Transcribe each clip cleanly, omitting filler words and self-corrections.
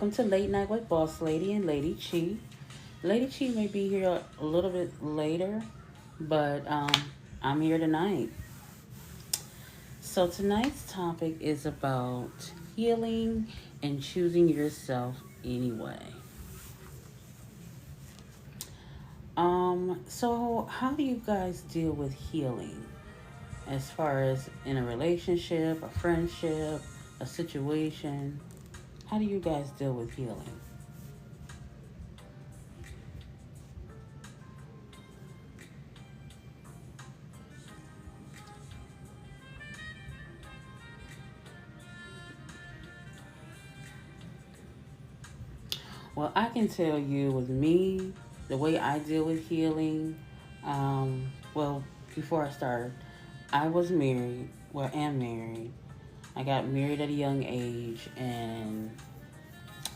welcome to Late Night with Boss Lady and Lady Chi. Lady Chi may be here a little bit later, but I'm here tonight. So tonight's topic is about healing and choosing yourself anyway. So how do you guys deal with healing as far as in a relationship, a friendship, a situation? How do you guys deal with healing? Well, I can tell you with me, the way I deal with healing, well, before I start, I was married, well, am married. I got married at a young age and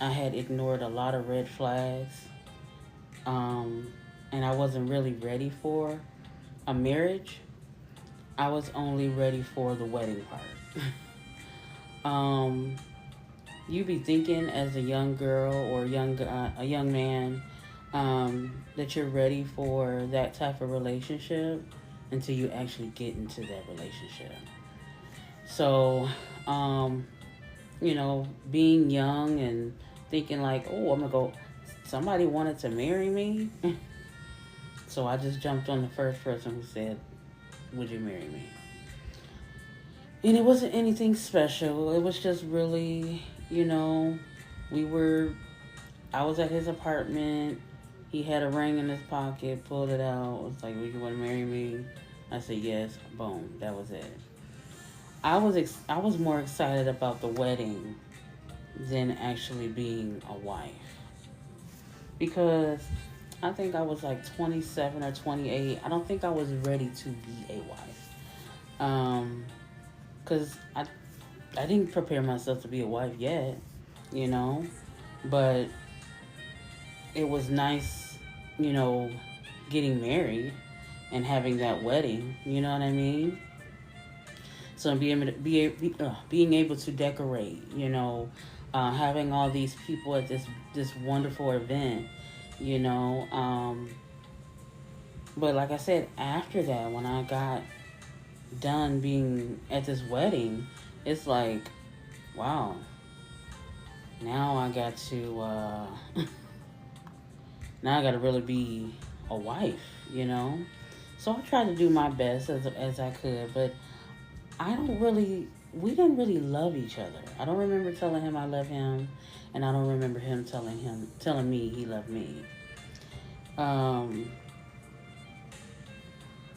I had ignored a lot of red flags. Um, and I wasn't really ready for a marriage. I was only ready for the wedding part. um, you be thinking as a young girl or a young man that you're ready for that type of relationship until you actually get into that relationship. So, um, being young and thinking like, oh, I'm gonna go. Somebody wanted to marry me, so I just jumped on the first person who said, "Would you marry me?" And it wasn't anything special. It was just really, you know, we were, I was at his apartment. He had a ring in his pocket, pulled it out. Was like, would you want to marry me? I said, yes. Boom. That was it. I was more excited about the wedding than actually being a wife. Because I think I was like 27 or 28. I don't think I was ready to be a wife. Because I didn't prepare myself to be a wife yet, you know. But it was nice, you know, getting married and having that wedding. You know what I mean? So being able to decorate, having all these people at this wonderful event, you know. But like I said, after that, when I got done being at this wedding, it's like, wow. Now I got to now I got to really be a wife, you know. So I tried to do my best as I could, but I don't really, we didn't really love each other. I don't remember telling him I love him, and I don't remember him telling me he loved me. Um,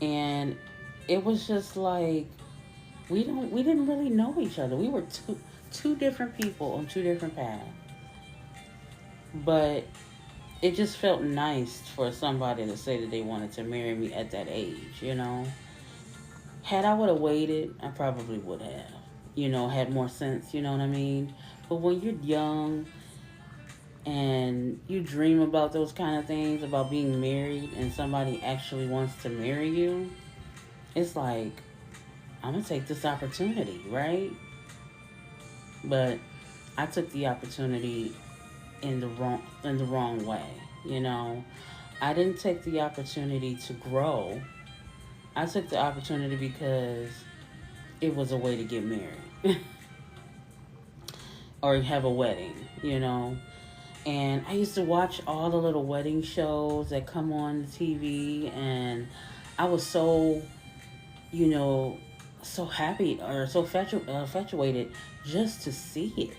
and it was just like we didn't really know each other. We were two different people on two different paths, but it just felt nice for somebody to say that they wanted to marry me at that age, you know. Had I would have waited, I probably would have, had more sense, you know what I mean? But when you're young and you dream about those kind of things, about being married, and somebody actually wants to marry you, it's like, I'm going to take this opportunity, right? But I took the opportunity in the wrong way, you know. I didn't take the opportunity to grow. I took the opportunity because it was a way to get married or have a wedding, you know. And I used to watch all the little wedding shows that come on the TV, and I was so, so happy or so infatuated just to see it.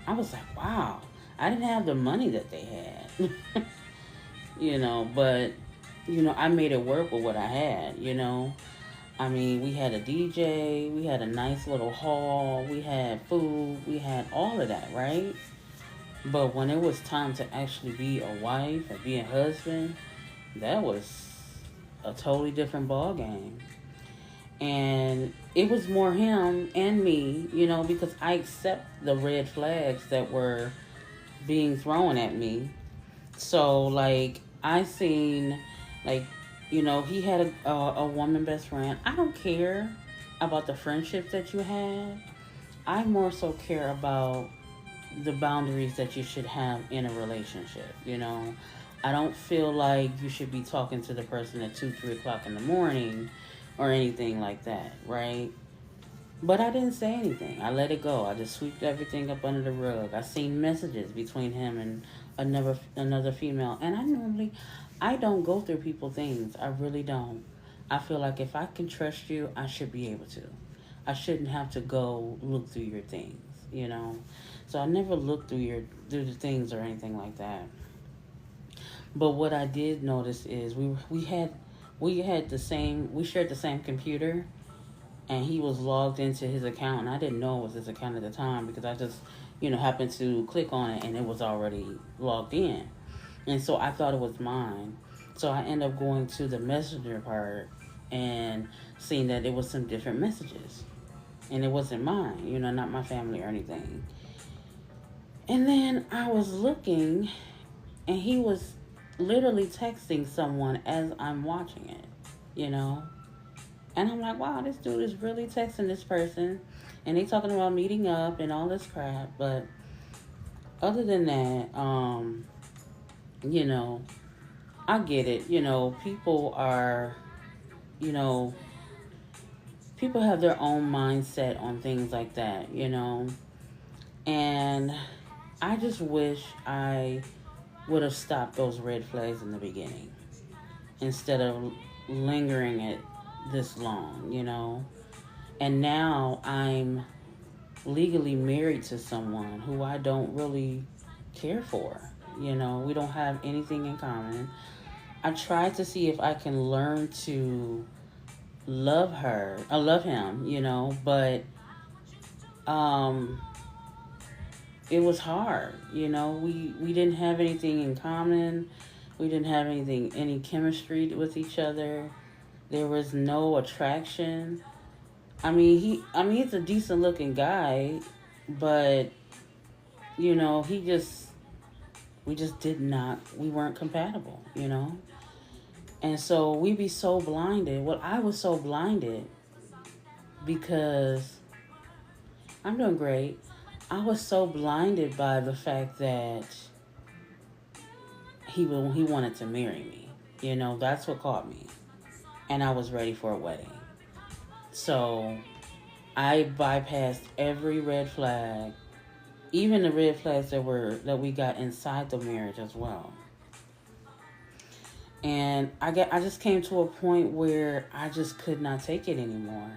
I was like, wow, I didn't have the money that they had, but, I made it work with what I had, I mean, we had a DJ, we had a nice little hall, we had food, we had all of that, right? But when it was time to actually be a wife or be a husband, that was a totally different ball game. And it was more him and me, because I accept the red flags that were being thrown at me. So, like, I seen, like, he had a woman best friend. I don't care about the friendship that you have. I more so care about the boundaries that you should have in a relationship. I don't feel like you should be talking to the person at 2, 3 o'clock in the morning or anything like that, right? But I didn't say anything. I let it go. I just swept everything up under the rug. I seen messages between him and another female, and I don't go through people things. I really don't. I feel like if I can trust you, I should be able to. I shouldn't have to go look through your things. So I never looked through the things or anything like that. But what I did notice is we shared the same computer, and he was logged into his account, and I didn't know it was his account at the time because I just happened to click on it and it was already logged in, and so I thought it was mine. So I ended up going to the messenger part and seeing that it was some different messages, and it wasn't mine, not my family or anything. And then I was looking, and he was literally texting someone as I'm watching it, you know? And I'm like, wow, this dude is really texting this person. And they talking about meeting up and all this crap. But other than that, you know, I get it. People are, you know, people have their own mindset on things like that. And I just wish I would have stopped those red flags in the beginning instead of lingering it this long. And now I'm legally married to someone who I don't really care for. We don't have anything in common. I tried to see if I can learn to love her. I love him, but it was hard. We didn't have anything in common. We didn't have any chemistry with each other. There was no attraction. He's a decent looking guy, but we just we weren't compatible. And so we be so blinded. Well, I was so blinded because I'm doing great. I was so blinded by the fact that he wanted to marry me. That's what caught me. And I was ready for a wedding. So I bypassed every red flag, even the red flags that we got inside the marriage as well. And I just came to a point where I just could not take it anymore.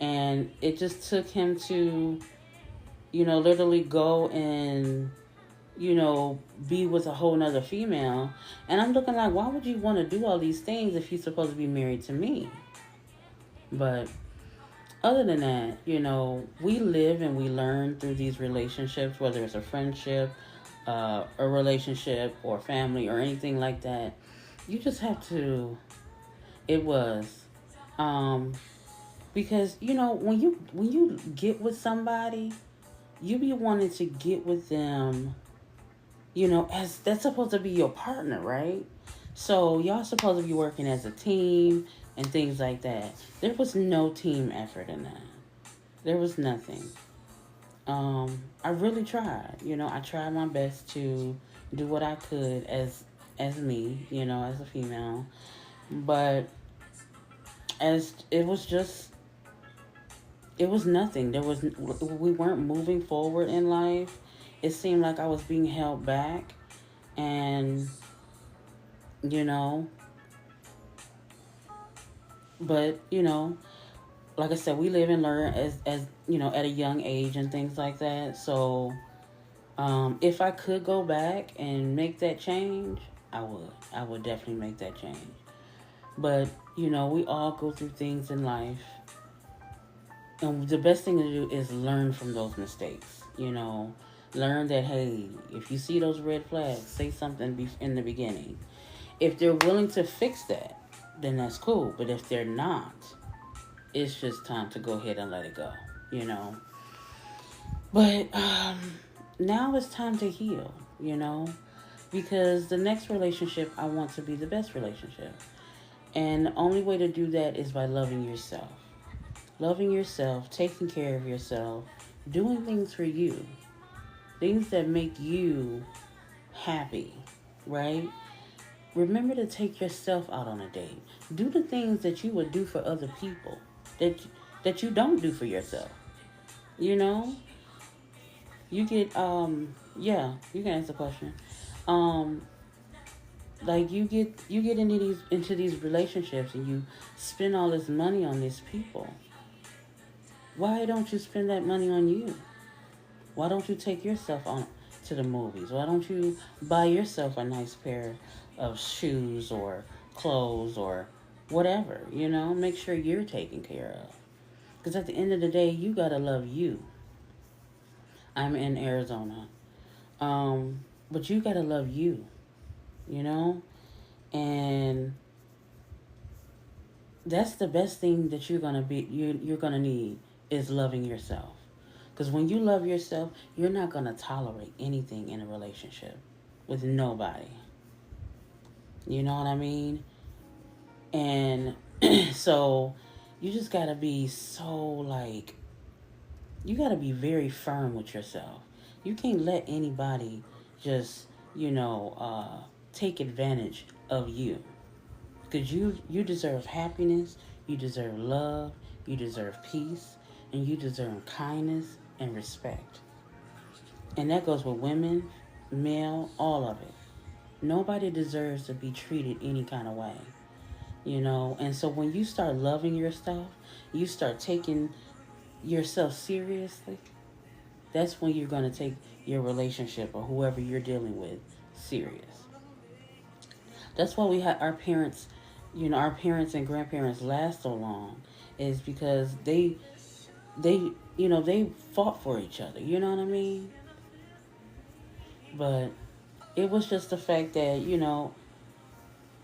And it just took him to, literally go and, be with a whole nother female. And I'm looking like, why would you want to do all these things if you're supposed to be married to me? But other than that, we live and we learn through these relationships, whether it's a friendship, a relationship, or family, or anything like that. You just have to. It was, because when you get with somebody, you be wanting to get with them. As that's supposed to be your partner, right? So y'all supposed to be working as a team and things like that. There was no team effort in that. There was nothing. I really tried. I tried my best to do what I could as me, as a female. But as it was nothing. We weren't moving forward in life. It seemed like I was being held back, and but like I said, we live and learn as at a young age and things like that. So if I could go back and make that change, I would definitely make that change. But we all go through things in life, and the best thing to do is learn from those mistakes. Learn that, hey, if you see those red flags, say something in the beginning. If they're willing to fix that, then that's cool. But if they're not, it's just time to go ahead and let it go, But now it's time to heal, because the next relationship, I want to be the best relationship. And the only way to do that is by loving yourself. Loving yourself, taking care of yourself, doing things for you. things that make you happy, right? Remember to take yourself out on a date. Do the things that you would do for other people that you don't do for yourself. You know, you get yeah, you can answer the question. Um, like you get into these relationships and you spend all this money on these people. Why don't you spend that money on you? Why don't you take yourself on to the movies? Why don't you buy yourself a nice pair of shoes or clothes or whatever? Make sure you're taken care of. Because at the end of the day, you gotta love you. I'm in Arizona, but you gotta love you. You know, and that's the best thing that you're gonna need is loving yourself. Because when you love yourself, you're not gonna tolerate anything in a relationship with nobody. You know what I mean? And so you just gotta be you gotta be very firm with yourself. You can't let anybody just, take advantage of you. Because you deserve happiness, you deserve love, you deserve peace, and you deserve kindness and respect. And that goes with women, male, all of it. Nobody deserves to be treated any kind of way. And so when you start loving yourself, you start taking yourself seriously, that's when you're going to take your relationship or whoever you're dealing with serious. That's why we had our parents and grandparents last so long, is because they fought for each other. You know what I mean? But it was just the fact that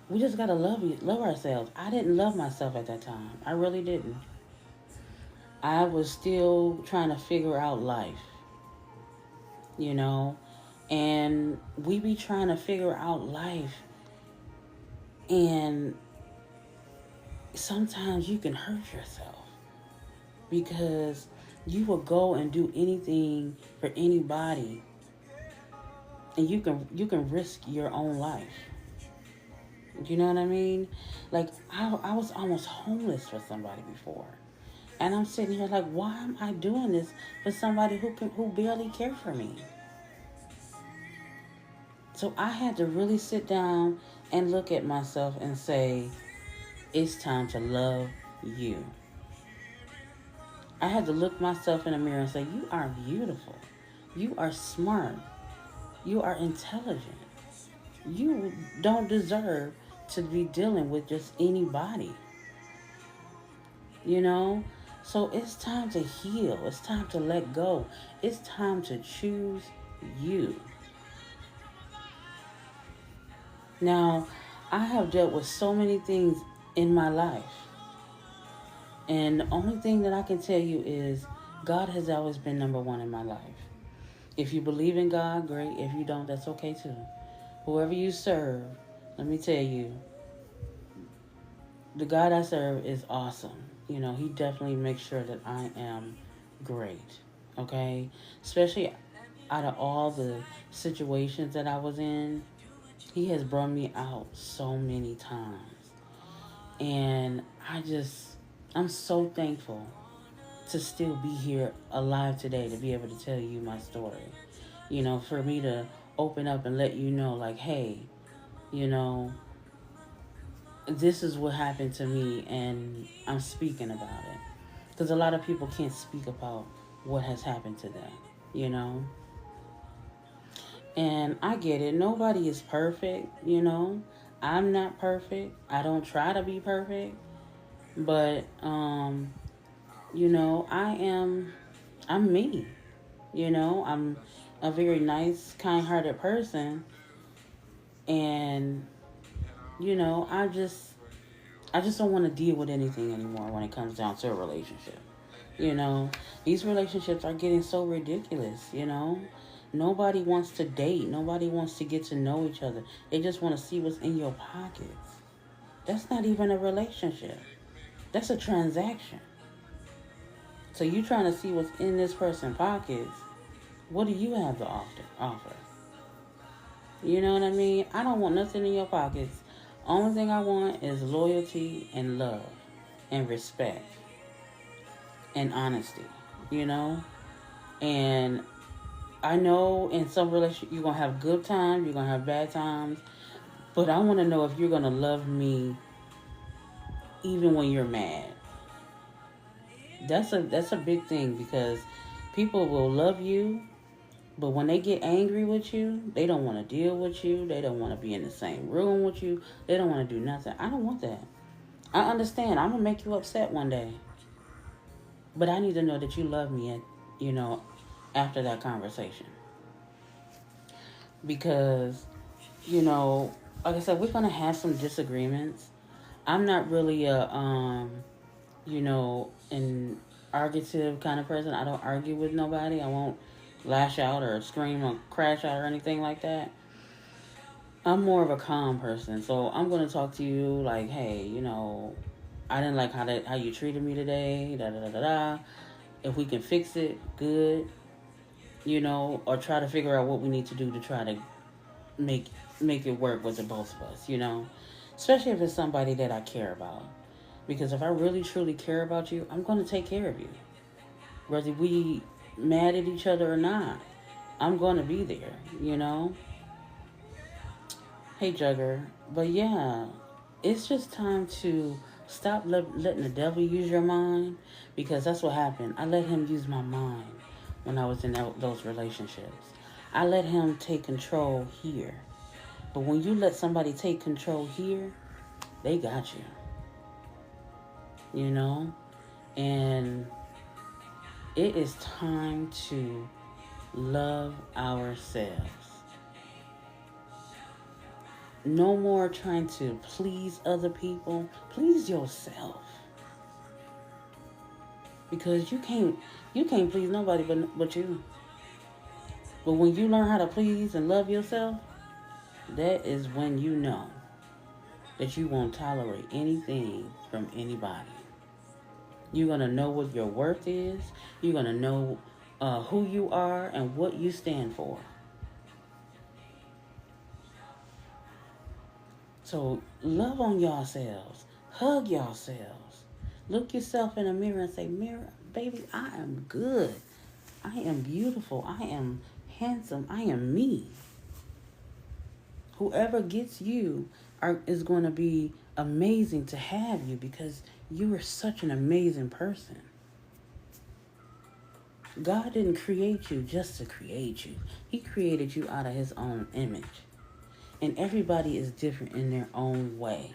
we just gotta love ourselves. I didn't love myself at that time. I really didn't. I was still trying to figure out life, you know, and we be trying to figure out life, and sometimes you can hurt yourself because you will go and do anything for anybody, and you can risk your own life. You know what I mean? Like I was almost homeless for somebody before, and I'm sitting here like, why am I doing this for somebody who barely cares for me? So I had to really sit down and look at myself and say, it's time to love you. I had to look myself in the mirror and say, you are beautiful. You are smart. You are intelligent. You don't deserve to be dealing with just anybody. You know? So it's time to heal. It's time to let go. It's time to choose you. Now, I have dealt with so many things in my life. And the only thing that I can tell you is God has always been number one in my life. If you believe in God, great. If you don't, that's okay too. Whoever you serve, let me tell you, the God I serve is awesome. He definitely makes sure that I am great. Okay? Especially out of all the situations that I was in, He has brought me out so many times. And I'm so thankful to still be here alive today to be able to tell you my story. For me to open up and let you know, like, hey, this is what happened to me and I'm speaking about it. Because a lot of people can't speak about what has happened to them. And I get it. Nobody is perfect. I'm not perfect. I don't try to be perfect. But, I'm me. I'm a very nice, kind-hearted person. And, I just don't want to deal with anything anymore when it comes down to a relationship. These relationships are getting so ridiculous. Nobody wants to date. Nobody wants to get to know each other. They just want to see what's in your pockets. That's not even a relationship. That's a transaction. So you trying to see what's in this person's pockets, What do you have to offer? You know what I mean? I don't want nothing in your pockets. Only thing I want is loyalty and love and respect and honesty, you know? And I know in some relationships you're going to have good times, you're going to have bad times, but I want to know if you're going to love me even when you're mad. That's a big thing, because people will love you, but when they get angry with you, they don't want to deal with you. They don't want to be in the same room with you. They don't want to do nothing. I don't want that. I understand. I'm going to make you upset one day. But I need to know that you love me, after that conversation. Because, like I said, we're going to have some disagreements. I'm not really an argumentative kind of person. I don't argue with nobody. I won't lash out or scream or crash out or anything like that. I'm more of a calm person. So I'm going to talk to you like, hey, I didn't like how you treated me today, da da da da da. If we can fix it, good, or try to figure out what we need to do to try to make it work with the both of us, Especially if it's somebody that I care about. Because if I really truly care about you, I'm going to take care of you. Whether we mad at each other or not, I'm going to be there, Hey, Jugger. But yeah, it's just time to stop letting the devil use your mind, because that's what happened. I let him use my mind when I was in those relationships. I let him take control here. But when you let somebody take control here, they got you, And it is time to love ourselves. No more trying to please other people. Please yourself. Because you can't please nobody but you. But when you learn how to please and love yourself, that is when you know that you won't tolerate anything from anybody. You're going to know what your worth is. You're going to know who you are and what you stand for. So love on yourselves. Hug yourselves. Look yourself in the mirror and say, mirror, baby, I am good. I am beautiful. I am handsome. I am me. Whoever gets you is going to be amazing to have you, because you are such an amazing person. God didn't create you just to create you. He created you out of his own image. And everybody is different in their own way.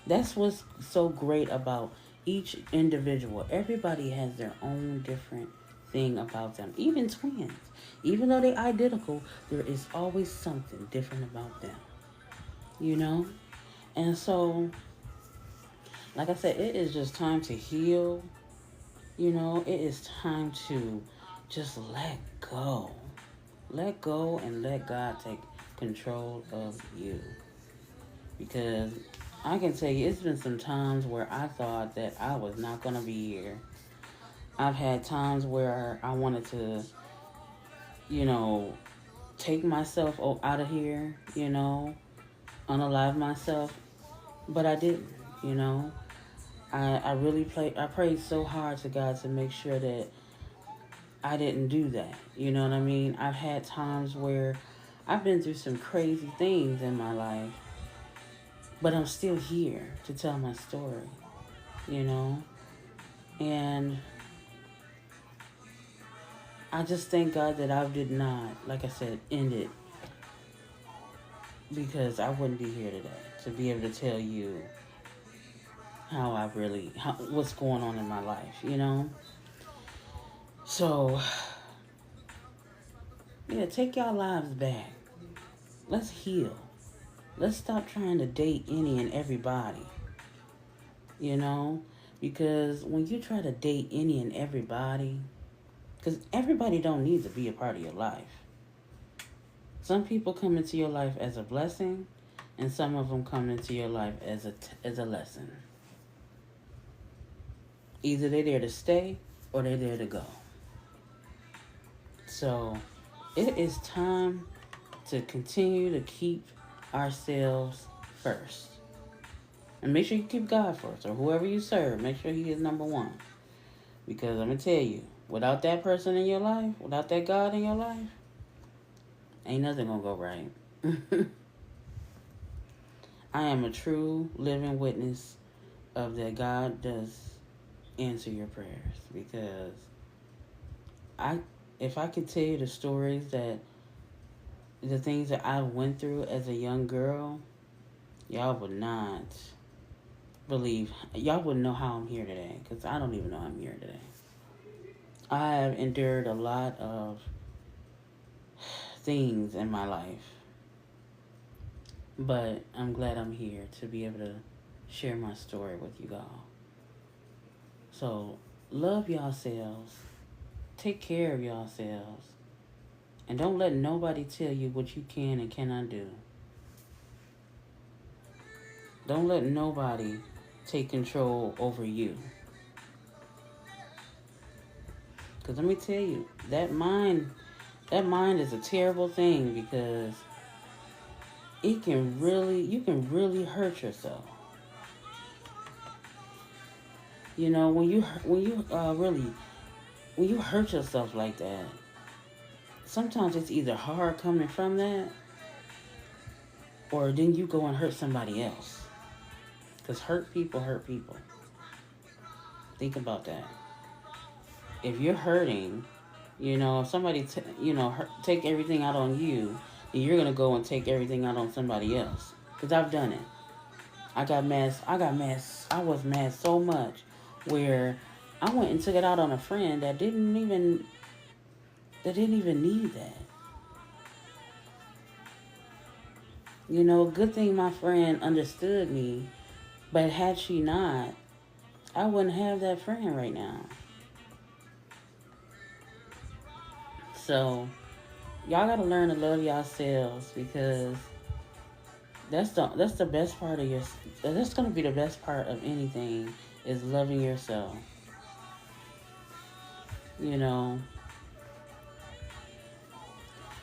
That's what's so great about each individual. Everybody has their own different thing about them. Even twins. Even though they're identical, there is always something different about them. And so, like I said, it is just time to heal. It is time to just let go. Let go and let God take control of you. Because I can tell you, it's been some times where I thought that I was not going to be here. I've had times where I wanted to, take myself out of here, unalive myself. But I didn't, I prayed so hard to God to make sure that I didn't do that. You know what I mean? I've had times where I've been through some crazy things in my life, but I'm still here to tell my story, And I just thank God that I did not, like I said, end it, because I wouldn't be here today to be able to tell you what's going on in my life, So, yeah, take y'all lives back. Let's heal. Let's stop trying to date any and everybody, because when you try to date any and everybody, because everybody don't need to be a part of your life. Some people come into your life as a blessing, and some of them come into your life as a lesson. Either they're there to stay or they're there to go. So it is time to continue to keep ourselves first. And make sure you keep God first, or whoever you serve, make sure He is number one. Because I'm going to tell you, without that person in your life, without that God in your life, ain't nothing going to go right. I am a true living witness of that God does answer your prayers. Because if I could tell you the stories the things that I went through as a young girl, y'all would not believe, y'all wouldn't know how I'm here today, because I don't even know I'm here today. I have endured a lot of things in my life, but I'm glad I'm here to be able to share my story with you all. So, love yourselves, take care of yourselves, and don't let nobody tell you what you can and cannot do. Don't let nobody take control over you. Because let me tell you, that mind is a terrible thing, because you can really hurt yourself. You know, when you hurt yourself like that, sometimes it's either hard coming from that, or then you go and hurt somebody else. Because hurt people hurt people. Think about that. If you're hurting, if somebody take everything out on you, then you're gonna go and take everything out on somebody else. Because I've done it. I was mad so much where I went and took it out on a friend that didn't even need that. Good thing my friend understood me, but had she not, I wouldn't have that friend right now. So, y'all gotta learn to love yourselves, because that's the best part of that's gonna be the best part of anything, is loving yourself.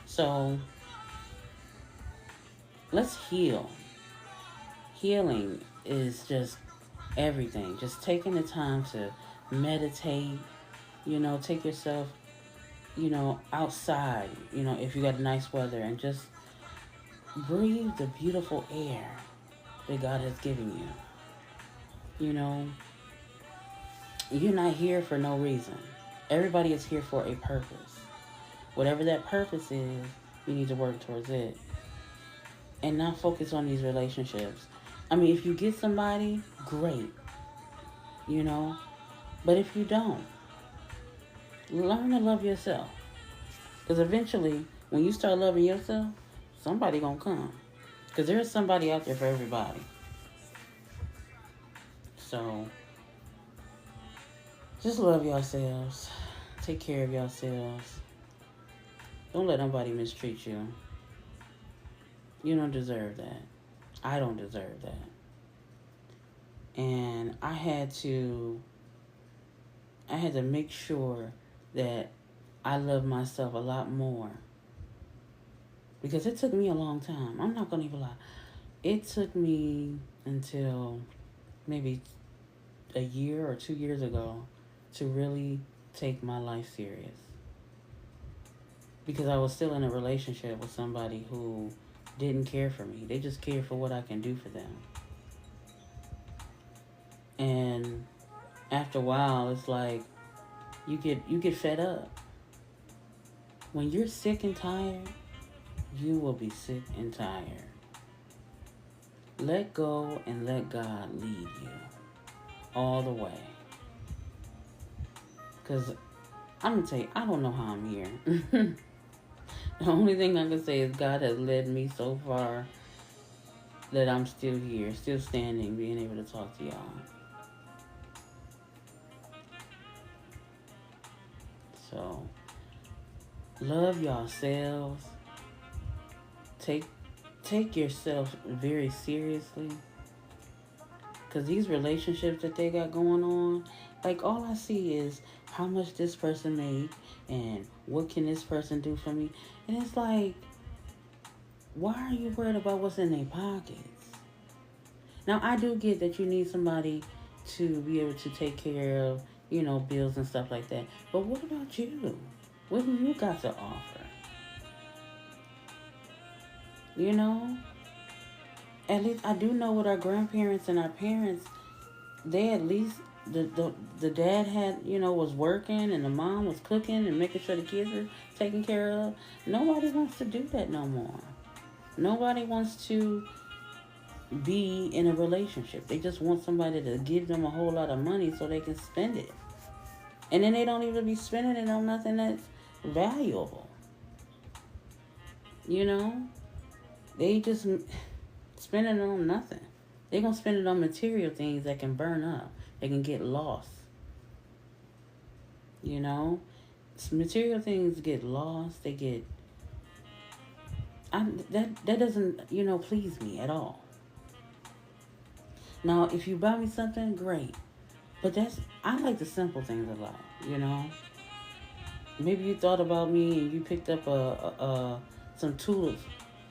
So let's heal. Healing is just everything. Just taking the time to meditate, take yourself, outside, if you got nice weather, and just breathe the beautiful air that God has given you. You're not here for no reason. Everybody is here for a purpose. Whatever that purpose is, you need to work towards it. And not focus on these relationships. I mean, if you get somebody, great. But if you don't, learn to love yourself. Because eventually, when you start loving yourself, somebody gonna come. Because there's somebody out there for everybody. So, just love yourselves. Take care of yourselves. Don't let nobody mistreat you. You don't deserve that. I don't deserve that. And I had to make sure that I love myself a lot more. Because it took me a long time. I'm not going to even lie. It took me until maybe a year or 2 years ago to really take my life serious. Because I was still in a relationship with somebody who didn't care for me. They just cared for what I can do for them. And after a while, it's like you get fed up. When you're sick and tired, you will be sick and tired. Let go and let God lead you all the way. Because I'm going to tell you, I don't know how I'm here. The only thing I can say is God has led me so far that I'm still here, still standing, being able to talk to y'all. So, love yourselves. Take yourself very seriously. Because these relationships that they got going on, Like, all I see is how much this person made and what can this person do for me. And it's like, why are you worried about what's in their pockets? Now, I do get that you need somebody to be able to take care of, bills and stuff like that. But what about you? What do you got to offer? You know? At least I do know with our grandparents and our parents, they at least the dad had, was working and the mom was cooking and making sure the kids were taken care of. Nobody wants to do that no more. Nobody wants to be in a relationship. They just want somebody to give them a whole lot of money so they can spend it. And then they don't even be spending it on nothing that's valuable. You know? They just spending it on nothing. They're going to spend it on material things that can burn up. They can get lost. You know? Material things get lost. They get... that doesn't, please me at all. Now, if you buy me something, great. But I like the simple things a lot, Maybe you thought about me and you picked up some tulips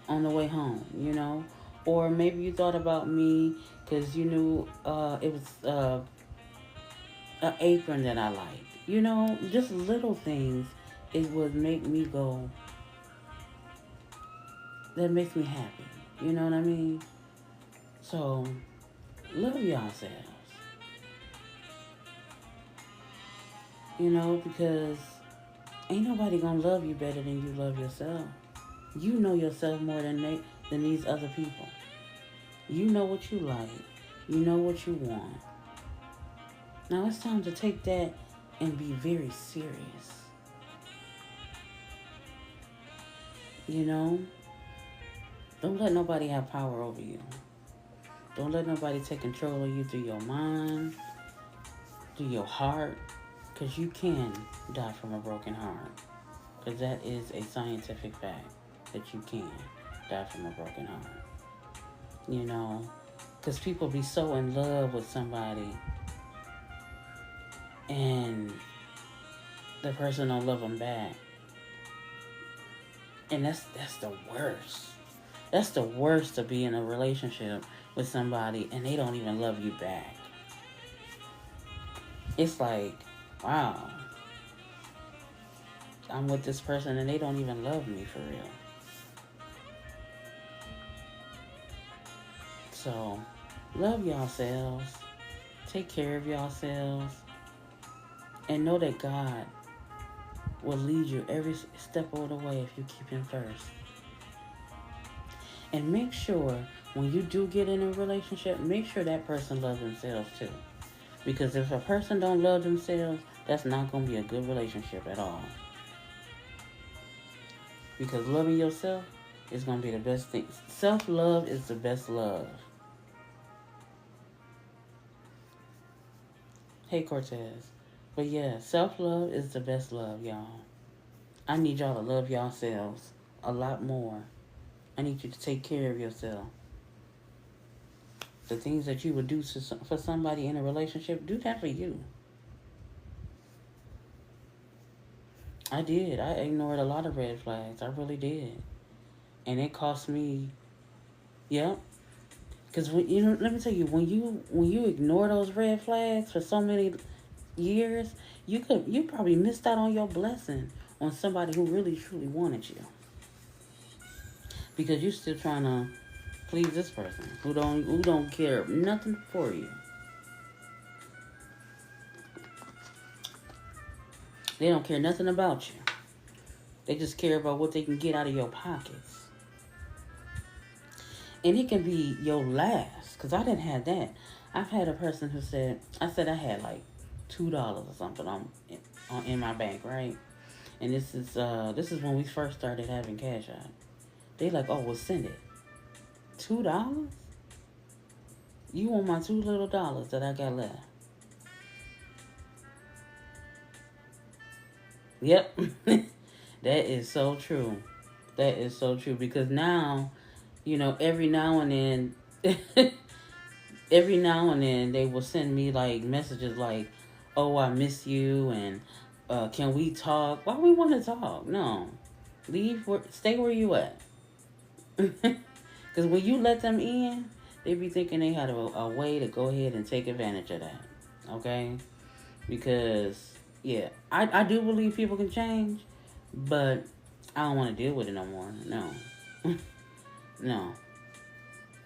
on the way home, Or maybe you thought about me because you knew it was an apron that I liked. Just little things is what make me go, that makes me happy. You know what I mean? So, love yourselves. Because ain't nobody gonna love you better than you love yourself. You know yourself more than these other people. You know what you like. You know what you want. Now it's time to take that and be very serious. Don't let nobody have power over you. Don't let nobody take control of you through your mind, through your heart, because you can die from a broken heart. Because that is a scientific fact, that you can die from a broken heart. Because people be so in love with somebody and the person don't love them back. And that's the worst. That's the worst, to be in a relationship with somebody and they don't even love you back. It's like, wow, I'm with this person and they don't even love me for real. So, love yourselves. Take care of yourselves. And know that God will lead you every step of the way if you keep Him first. And make sure when you do get in a relationship, make sure that person loves themselves too. Because if a person don't love themselves, that's not going to be a good relationship at all. Because loving yourself is going to be the best thing. Self-love is the best love. Hey, Cortez. But yeah, self-love is the best love, y'all. I need y'all to love yourselves a lot more. I need you to take care of yourself. The things that you would do for somebody in a relationship, do that for you. I did. I ignored a lot of red flags. I really did. And it cost me, yep. Because, let me tell you, when you ignore those red flags for so many years, you probably missed out on your blessing on somebody who really, truly wanted you. Because you're still trying to please this person who don't care nothing for you. They don't care nothing about you. They just care about what they can get out of your pockets. And it can be your last, because I didn't have that. I've had a person who said I had like $2 or something in my bank, right? And this is when we first started having Cash App. They like, oh, well, send it. $2? You want my $2 little that I got left? Yep. That is so true. That is so true. Because now, every now and then, they will send me like messages like, oh, I miss you, and can we talk? Why we want to talk? No, stay where you at. Because when you let them in, they be thinking they had a way to go ahead and take advantage of that. Okay? Because, yeah, I do believe people can change, but I don't want to deal with it no more. No. No.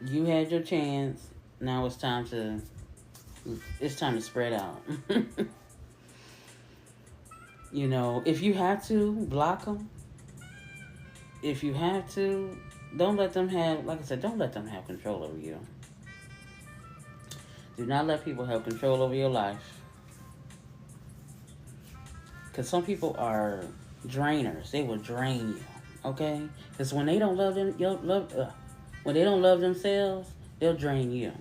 You had your chance. Now it's time to spread out. If you have to, block them. If you have to, don't let them have, like I said, don't let them have control over you. Do not let people have control over your life. Because some people are drainers. They will drain you. Okay? Because when they don't love when they don't love themselves, they'll drain you.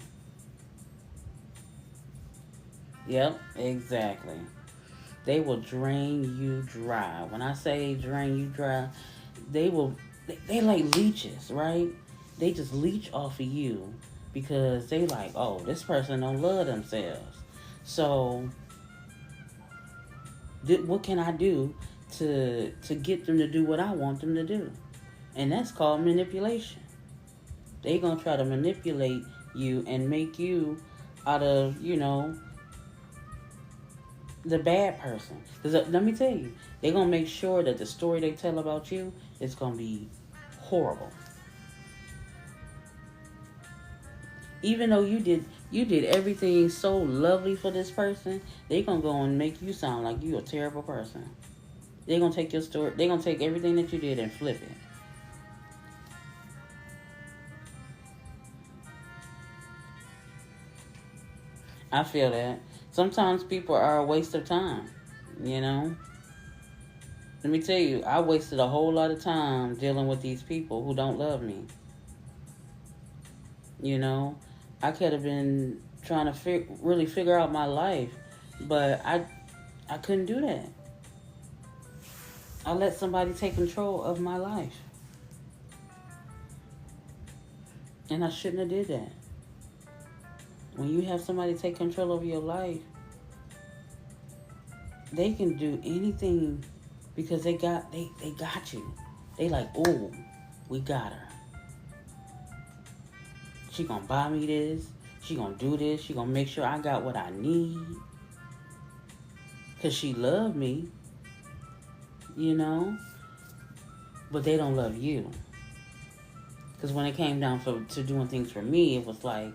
Yep, exactly. They will drain you dry. When I say drain you dry, they like leeches, right? They just leech off of you because they like, oh, this person don't love themselves. So what can I do to get them to do what I want them to do? And that's called manipulation. They gonna try to manipulate you and make you out of, the bad person. Because let me tell you, they're going to make sure that the story they tell about you is going to be horrible. Even though you did everything so lovely for this person, they're going to go and make you sound like you a terrible person. They're going to take your story, they're going to take everything that you did and flip it. I feel that. Sometimes people are a waste of time, Let me tell you, I wasted a whole lot of time dealing with these people who don't love me. I could have been trying to really figure out my life, but I couldn't do that. I let somebody take control of my life. And I shouldn't have did that. When you have somebody take control of your life, they can do anything because they got you. They like, oh, we got her. She gonna buy me this. She gonna do this. She gonna make sure I got what I need. Because she loved me, But they don't love you. Because when it came down to doing things for me, it was like,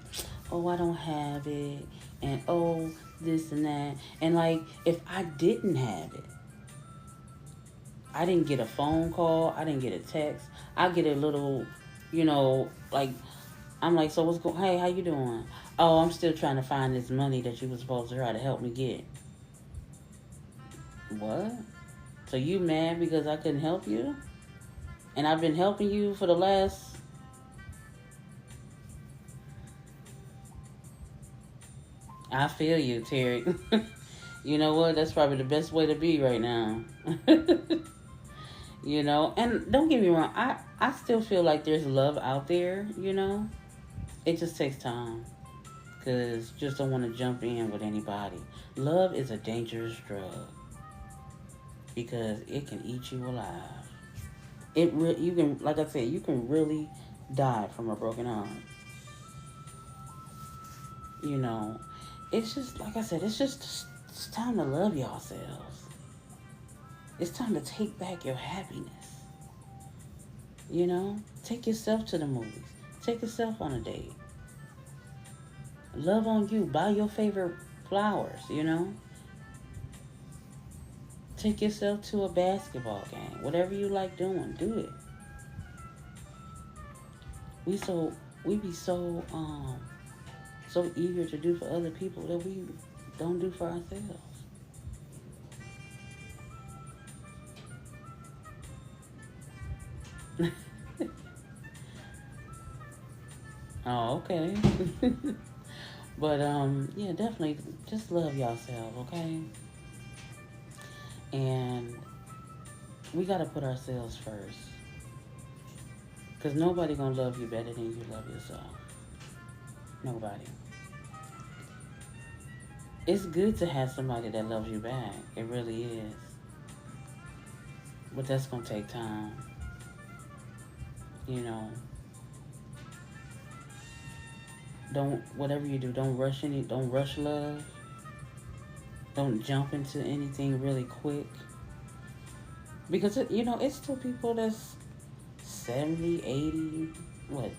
oh, I don't have it. And oh, this and that. And like, if I didn't have it, I didn't get a phone call. I didn't get a text. I get a little, like, I'm like, so what's going, hey, how you doing? Oh, I'm still trying to find this money that you were supposed to try to help me get. What? So you mad because I couldn't help you? And I've been helping you for the last... I feel you, Terry. You know what? That's probably the best way to be right now. And don't get me wrong. I still feel like there's love out there, It just takes time. Because just don't want to jump in with anybody. Love is a dangerous drug. Because it can eat you alive. You can, like I said, you can really die from a broken heart. It's just, like I said, it's time to love yourselves. It's time to take back your happiness. Take yourself to the movies. Take yourself on a date. Love on you. Buy your favorite flowers, Take yourself to a basketball game. Whatever you like doing, do it. We be so eager to do for other people that we don't do for ourselves. Oh, okay. But yeah, definitely just love yourself, okay? And we gotta put ourselves first. Because nobody gonna love you better than you love yourself. Nobody. it's good to have somebody that loves you back. It really is. But that's gonna take time. You know, don't whatever you do, don't rush love. Don't jump into anything really quick because it's still people that's 70, 80, what,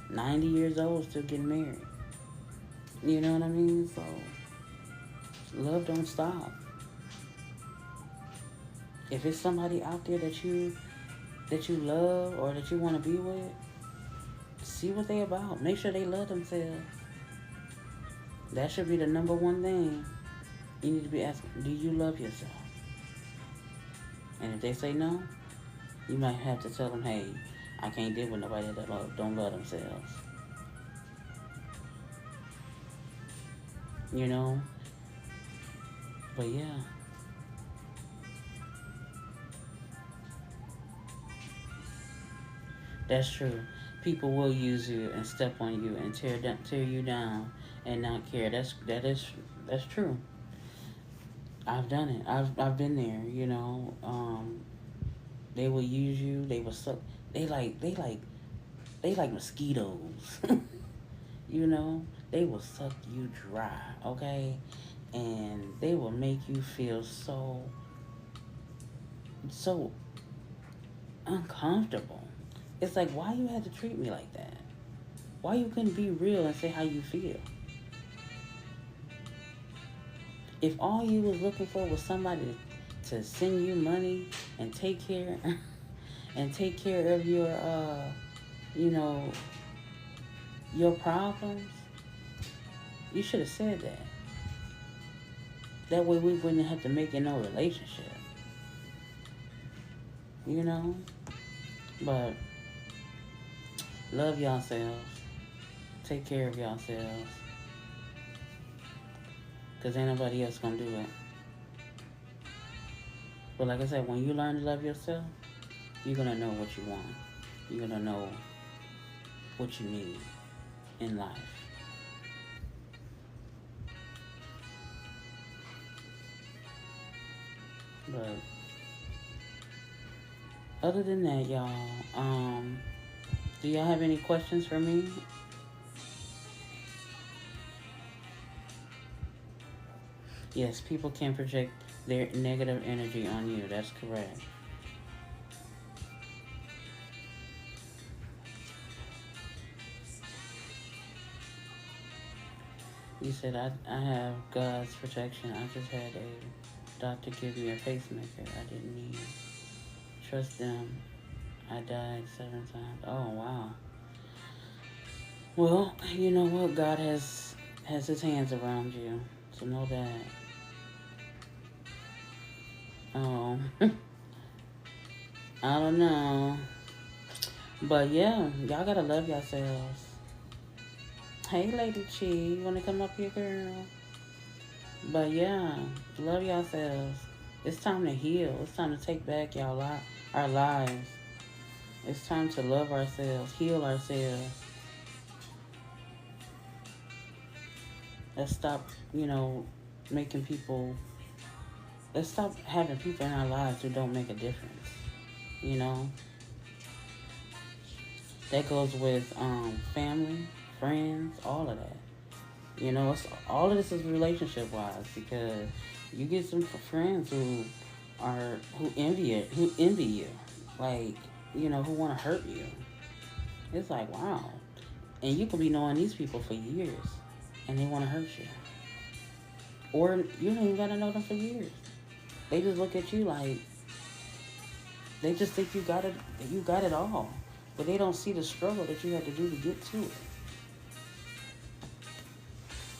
90 years old still getting married. You know what I mean? So love don't stop. If it's somebody out there that you love or that you want to be with, see what they about. Make sure they love themselves. That should be the number one thing. You need to be asking, do you love yourself? And if they say no, you might have to tell them, hey, I can't deal with nobody that don't love themselves. You know? But yeah. That's true. People will use you and step on you and tear you down and not care. That's true. I've done it. I've been there. They will use you. They will suck. They like mosquitoes. you know, they will suck you dry. Okay, and they will make you feel so uncomfortable. It's like, why you had to treat me like that? Why you couldn't be real and say how you feel? If all you was looking for was somebody to send you money and take care and take care of you know, your problems, you should have said that. That way we wouldn't have to make it no relationship. You know? But love yourselves. Take care of yourselves. Because ain't nobody else going to do it. But like I said, when you learn to love yourself, you're going to know what you want. You're going to know what you need in life. But other than that, y'all, do y'all have any questions for me? Yes, people can project their negative energy on you. That's correct. You said, I have God's protection. I just had a doctor give me a pacemaker. I didn't need. Trust them. I died 7 times. Oh, wow. Well, you know what? God has his hands around you. So know that. Oh. I don't know. But yeah, y'all gotta love yourselves. Hey, Lady Chi, you wanna come up here, girl? But yeah, love yourselves. It's time to heal. It's time to take back our lives. It's time to love ourselves, heal ourselves. Let's stop, making people. Let's stop having people in our lives who don't make a difference. You know, that goes with family, friends, all of that. All of this is relationship wise because you get some friends who envy you, like who want to hurt you. It's like, wow, and you could be knowing these people for years, and they want to hurt you, or you don't even gotta know them for years. They just look at you like they just think you got it all, but they don't see the struggle that you had to do to get to it.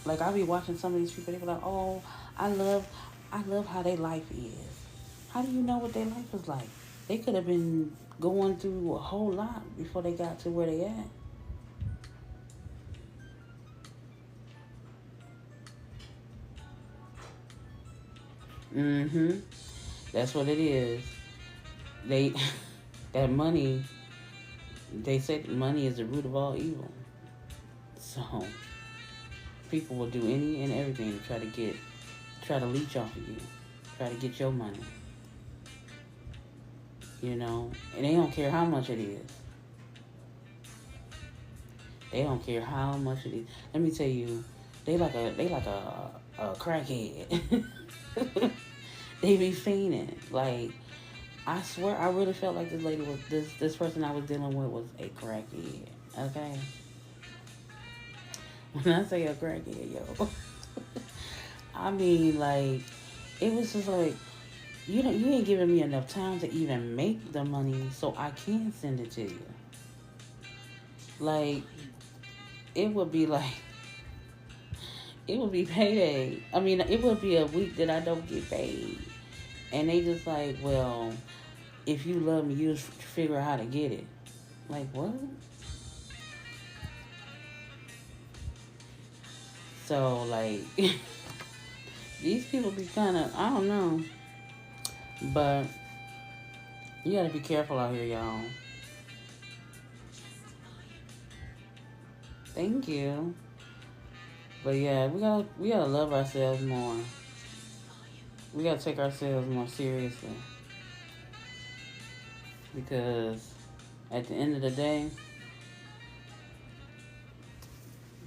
Like, I be watching some of these people, they be like, oh, I love how their life is. How do you know what their life is like? They could have been going through a whole lot before they got to where they at. Mm-hmm. That's what it is. That money, they say money is the root of all evil. So people will do any and everything to try to get try to leech off of you, try to get your money, and they don't care how much it is. They don't care how much it is. Let me tell you, they like a crackhead. They be fiending. Like, I swear, I really felt like this lady was this person I was dealing with was a crackhead. Okay, when I say a crackhead, yo, I mean like it was just like you ain't giving me enough time to even make the money so I can send it to you. Like it would be like it would be payday. I mean, it would be a week that I don't get paid, and they just like, well, if you love me, you just figure out how to get it. Like what? So like these people be kind of I don't know, but you gotta be careful out here, y'all. Thank you. But yeah, we gotta love ourselves more. We gotta take ourselves more seriously because at the end of the day,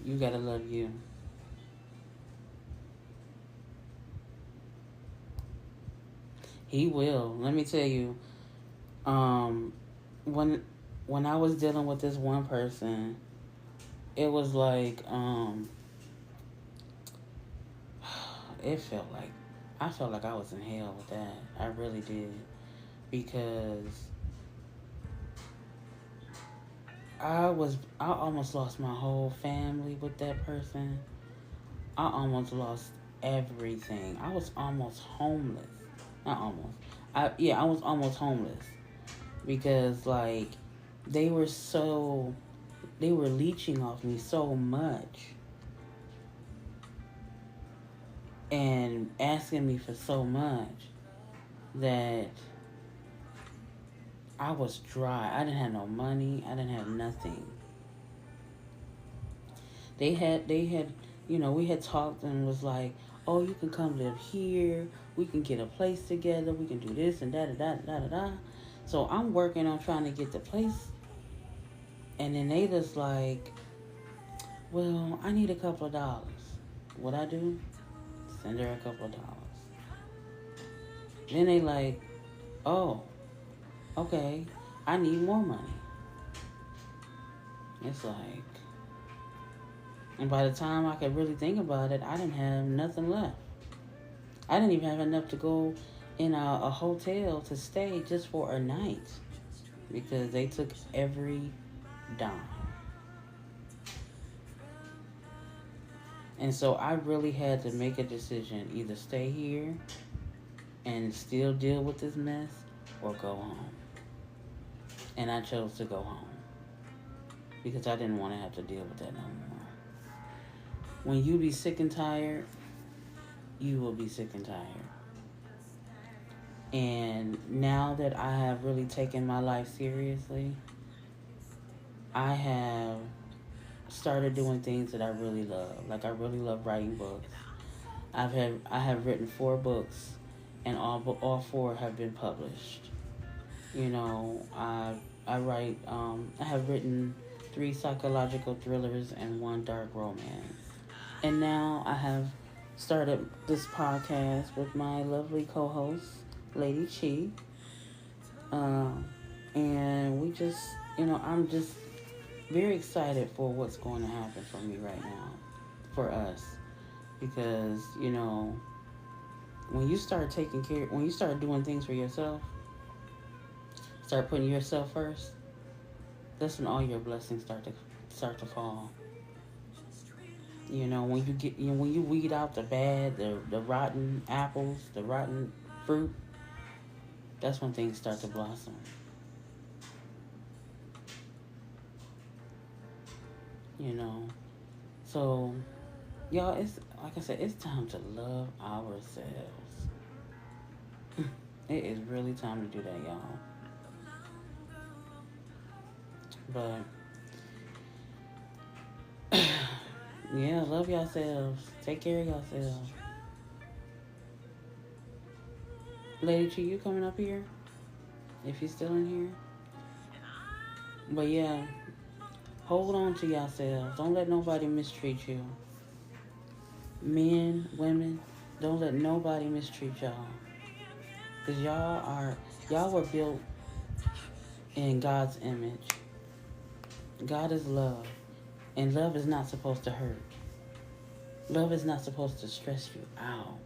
you gotta love you. He will. Let me tell you. Um, when when I was dealing with this one person, it was like it felt like I felt like I was in hell with that. I really did because I almost lost my whole family with that person. I almost lost everything. I was almost homeless. Not almost. I was almost homeless because like they were so they were leeching off me so much and asking me for so much that I was dry. I didn't have no money. I didn't have nothing. We had talked and was like, oh, you can come live here. We can get a place together. We can do this and da da da da da da. So I'm working on trying to get the place, and then they just like, well, I need a couple of dollars. What I do? Send her a couple of dollars. Then they like, oh, okay, I need more money. It's like, and by the time I could really think about it, I didn't have nothing left. I didn't even have enough to go in a hotel to stay just for a night because they took every dime. And so I really had to make a decision, either stay here and still deal with this mess or go home. And I chose to go home because I didn't want to have to deal with that no more. When you be sick and tired, you will be sick and tired. And now that I have really taken my life seriously, I have started doing things that I really love. Like I really love writing books. I have written 4 books, and all 4 have been published. I write. I have written 3 psychological thrillers and 1 dark romance. And now I have started this podcast with my lovely co-host, Lady Chi. And we just, I'm just very excited for what's going to happen for me right now, for us. Because, when you start doing things for yourself, start putting yourself first, that's when all your blessings start to fall. When you weed out the bad, the rotten apples, the rotten fruit, that's when things start to blossom. You know. So, y'all, it's like I said, it's time to love ourselves. It is really time to do that, y'all. But yeah, love yourselves. Take care of yourselves. Lady Chi, you coming up here? If you're still in here. But yeah, hold on to yourselves. Don't let nobody mistreat you. Men, women, don't let nobody mistreat y'all. Because y'all were built in God's image. God is love. And love is not supposed to hurt. Love is not supposed to stress you out.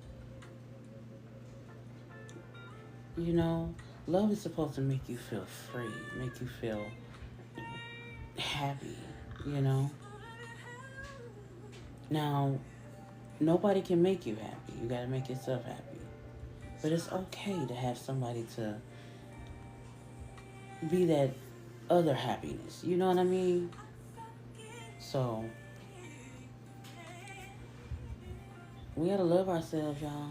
You know, love is supposed to make you feel free, make you feel happy, you know. Now, nobody can make you happy. You got to make yourself happy. But it's okay to have somebody to be that other happiness. You know what I mean? So, we got to love ourselves, y'all.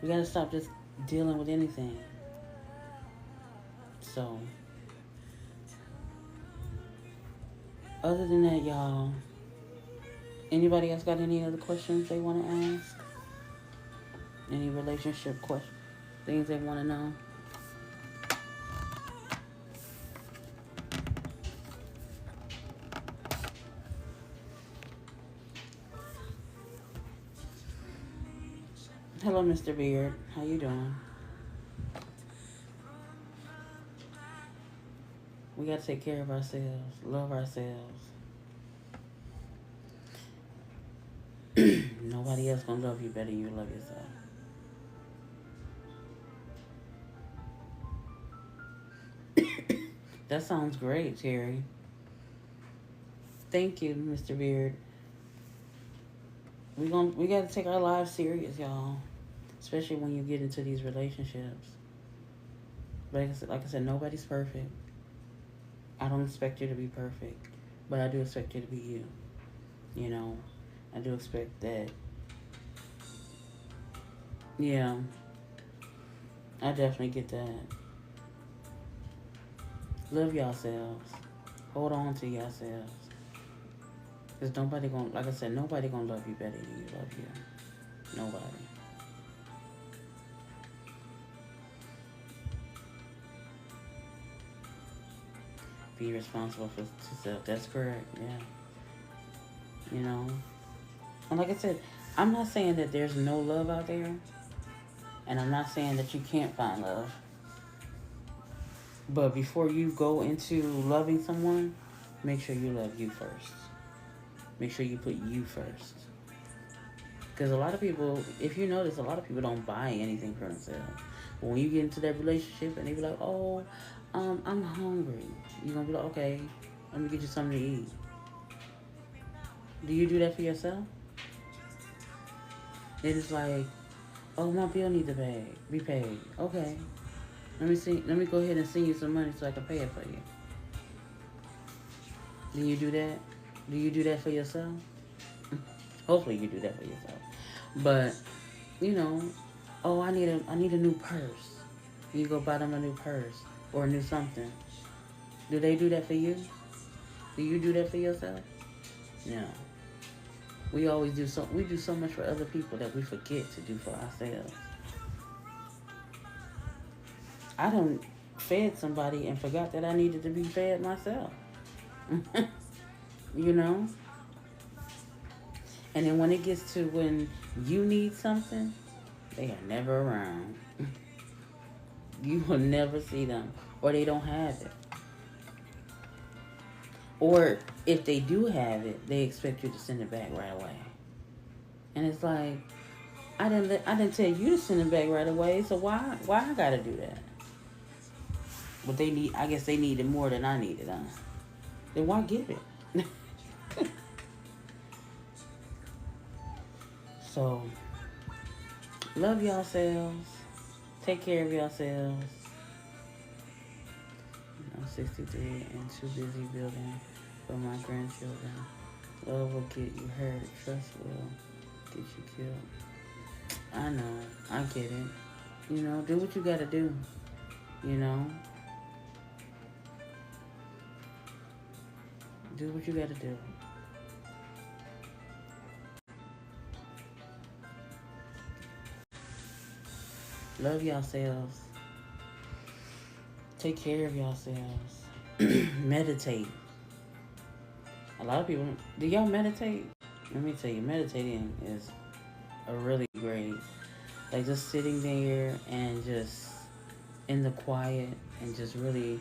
We got to stop just dealing with anything. So, other than that, y'all, anybody else got any other questions they want to ask? Any relationship questions, things they want to know? Hello, Mr. Beard. How you doing? We got to take care of ourselves, love ourselves. Nobody else gonna love you better than you love yourself. That sounds great, Terry. Thank you, Mr. Beard. We gotta take our lives serious, y'all. Especially when you get into these relationships. But like I said, nobody's perfect. I don't expect you to be perfect, but I do expect you to be you. You know, I do expect that. Yeah, I definitely get that. Love yourselves. Hold on to yourselves. Because nobody gonna, like I said, nobody gonna love you better than you love you. Nobody. Be responsible for yourself. That's correct. Yeah. You know. And like I said, I'm not saying that there's no love out there. And I'm not saying that you can't find love. But before you go into loving someone, make sure you love you first. Make sure you put you first. Because a lot of people, if you notice, a lot of people don't buy anything for themselves. But when you get into that relationship and they be like, oh, I'm hungry. You're going to be like, okay, let me get you something to eat. Do you do that for yourself? It's like, oh, my bill needs to be paid. Okay. Let me go ahead and send you some money so I can pay it for you. Do you do that? Do you do that for yourself? Hopefully you do that for yourself. But, you know, oh, I need a new purse. You go buy them a new purse or a new something. Do they do that for you? Do you do that for yourself? No. We do so much for other people that we forget to do for ourselves. I done fed somebody and forgot that I needed to be fed myself. You know? And then when it gets to when you need something, they are never around. You will never see them. Or they don't have it. Or if they do have it, they expect you to send it back right away. And it's like, I didn't tell you to send it back right away, so why I gotta do that? But I guess they need it more than I need it, huh? Then why give it? So, love yourselves. Take care of yourselves. I'm 63 and too busy building for my grandchildren. Love will get you hurt. Trust will get you killed. I know. I get it. You know, do what you gotta do. You know? Do what you gotta do. Love yourselves. Take care of yourselves. Meditate. A lot of people, do y'all meditate? Let me tell you, meditating is a really great, like just sitting there and just in the quiet and just really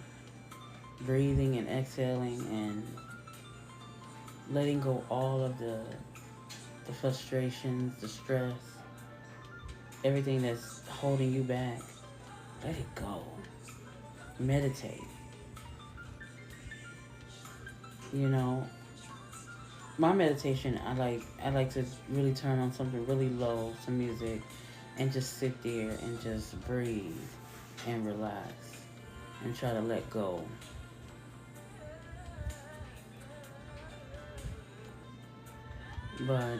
breathing and exhaling and letting go all of the frustrations, the stress, everything that's holding you back. Let it go. Meditate. You know, my meditation, I like to really turn on something really low, some music, and just sit there and just breathe and relax and try to let go. But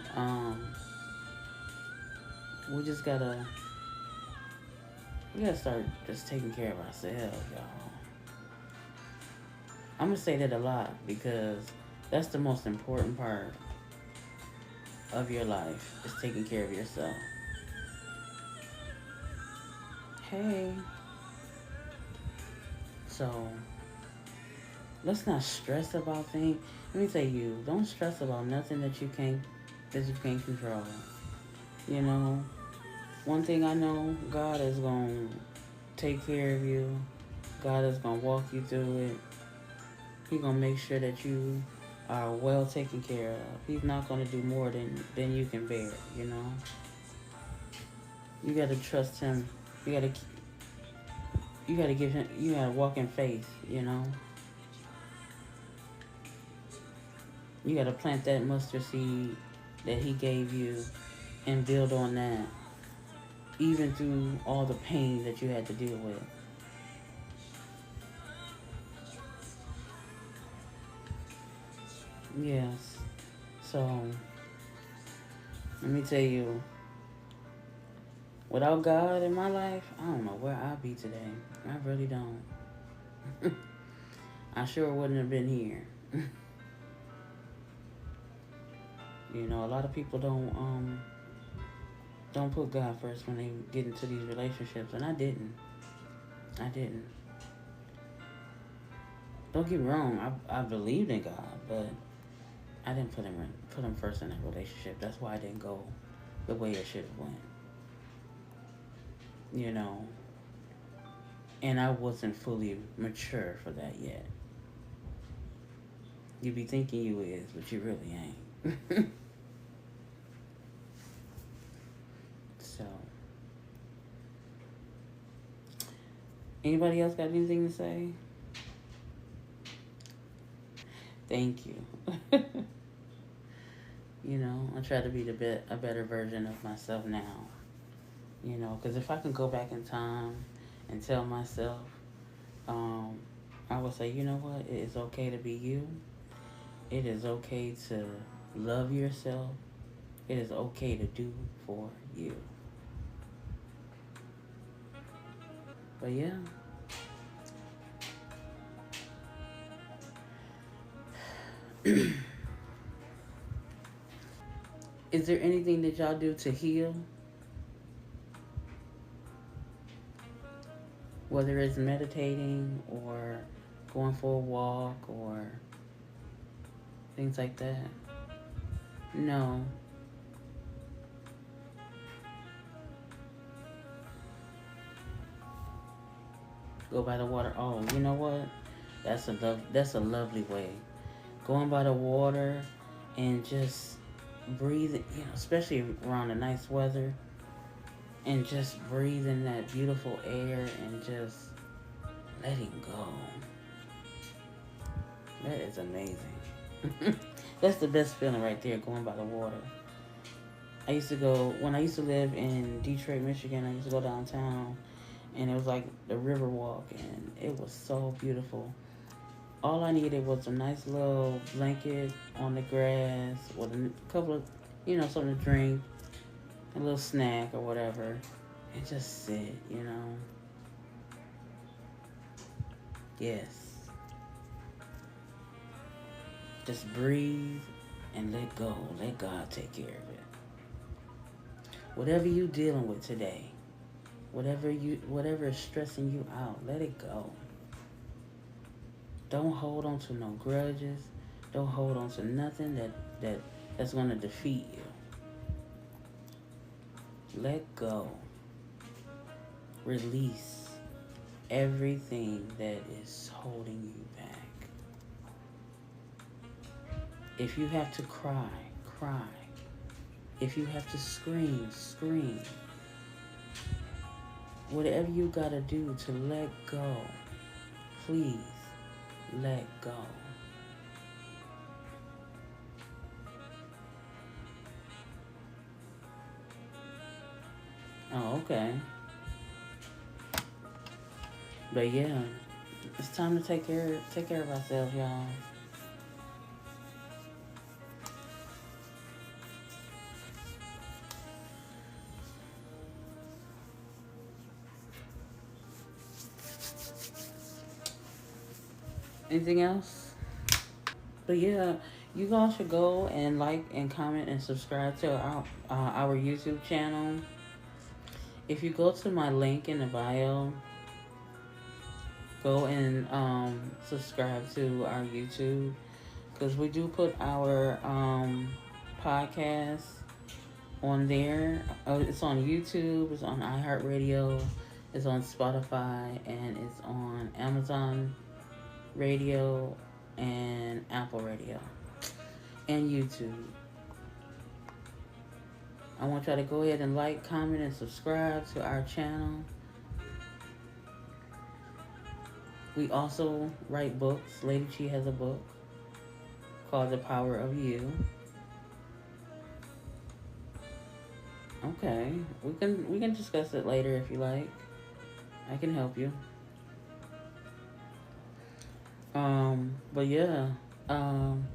we just gotta we gotta start just taking care of ourselves, y'all. I'm gonna say that a lot because that's the most important part of your life is taking care of yourself. Hey, so let's not stress about things. Let me tell you, don't stress about nothing that you can't control. You know, one thing I know, God is gonna take care of you. God is gonna walk you through it. He's gonna make sure that you are well taken care of. He's not gonna do more than you can bear. You know, you gotta trust Him. You gotta you gotta give Him. You gotta walk in faith. You know, you gotta plant that mustard seed that He gave you and build on that, even through all the pain that you had to deal with. Yes. So let me tell you, without God in my life, I don't know where I'd be today. I really don't. I sure wouldn't have been here. You know, a lot of people don't put God first when they get into these relationships, and I didn't. I didn't. Don't get me wrong. I believed in God, but I didn't put him first in that relationship. That's why I didn't go the way it should have went. You know, and I wasn't fully mature for that yet. You be thinking you is, but you really ain't. So, anybody else got anything to say? Thank you. You know, I try to be a better version of myself now. You know, because if I can go back in time and tell myself, um, I would say, you know what? It is okay to be you. It is okay to love yourself. It is okay to do for you. But yeah. Is there anything that y'all do to heal? Whether it's meditating or going for a walk or things like that? No. Go by the water. Oh, you know what? That's a lovely way. Going by the water and just breathing, you know, especially around the nice weather, and just breathing that beautiful air and just letting go. That is amazing. That's the best feeling right there, going by the water. When I used to live in Detroit, Michigan, I used to go downtown and it was like the river walk and it was so beautiful. All I needed was a nice little blanket on the grass with a couple of, something to drink, a little snack or whatever, and just sit, Yes. Just breathe and let go. Let God take care of it. Whatever you dealing with today, Whatever is stressing you out, let it go. Don't hold on to no grudges. Don't hold on to nothing that's gonna defeat you. Let go. Release everything that is holding you back. If you have to cry, cry. If you have to scream, scream. Whatever you gotta do to let go, please let go. Oh, okay. But yeah, it's time to take care of ourselves, y'all. Anything else? But yeah, you guys should go and like and comment and subscribe to our YouTube channel. If you go to my link in the bio, go and subscribe to our YouTube because we do put our podcast on there. It's on YouTube, it's on iHeartRadio, it's on Spotify, and it's on Amazon Radio and Apple Radio and YouTube. I want y'all to go ahead and like, comment, and subscribe to our channel. We also write books. Lady Chi has a book called The Power of You. Okay, we can discuss it later if you like. I can help you. But yeah, um,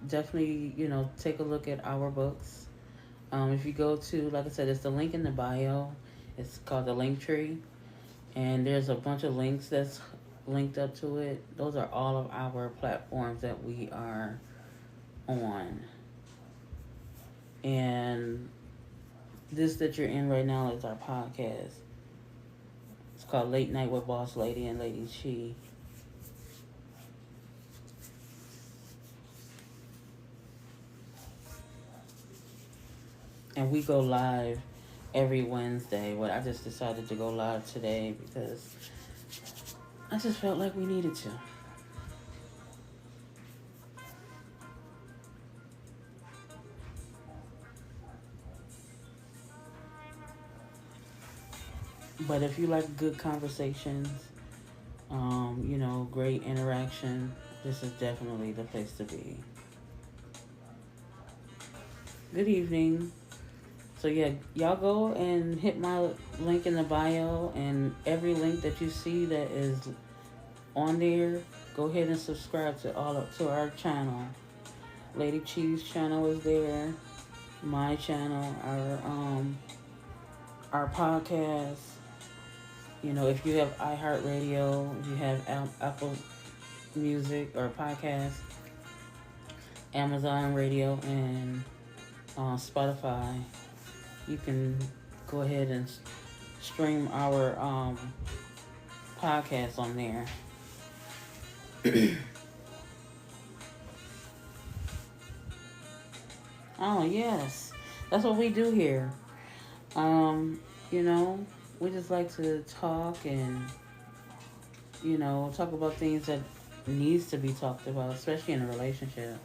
definitely take a look at our books. If you go to, like I said, it's the link in the bio. It's called the link tree, and there's a bunch of links that's linked up to it. Those are all of our platforms that we are on. And this that you're in right now is our podcast. It's called Late Night with Boss Lady and Lady Chi. And we go live every Wednesday. Well, I just decided to go live today because I just felt like we needed to. But if you like good conversations, great interaction, this is definitely the place to be. Good evening. So yeah, y'all go and hit my link in the bio, and every link that you see that is on there, go ahead and subscribe to our channel. Lady Chi's channel is there. My channel, our podcast. If you have iHeartRadio, if you have Apple Music or podcast, Amazon Radio, and Spotify, you can go ahead and stream our podcast on there. Oh yes, that's what we do here. Um, you know, we just like to talk and talk about things that needs to be talked about, especially in a relationship.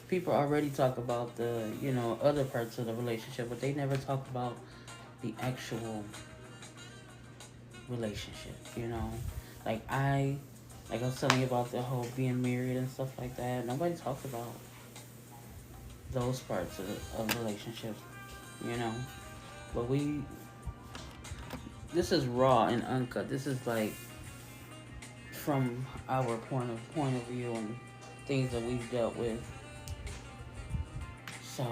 People already talk about the other parts of the relationship, but they never talk about the actual relationship. Like I was telling you about the whole being married and stuff like that. Nobody talks about those parts of relationships, you know. But this is raw and uncut. This is like from our point of view and things that we've dealt with. So,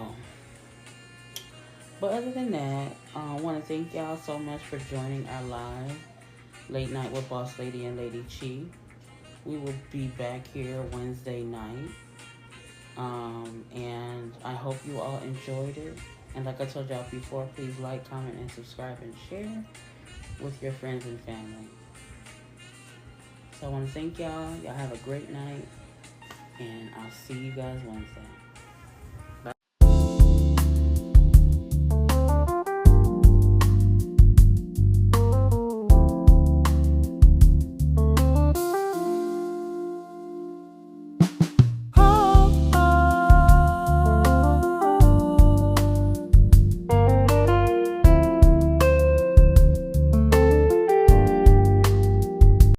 but other than that, I want to thank y'all so much for joining our live Late Night with Boss Lady and Lady Chi. We will be back here Wednesday night. And I hope you all enjoyed it. And like I told y'all before, please like, comment, and subscribe and share with your friends and family. So I want to thank y'all. Y'all have a great night. And I'll see you guys Wednesday.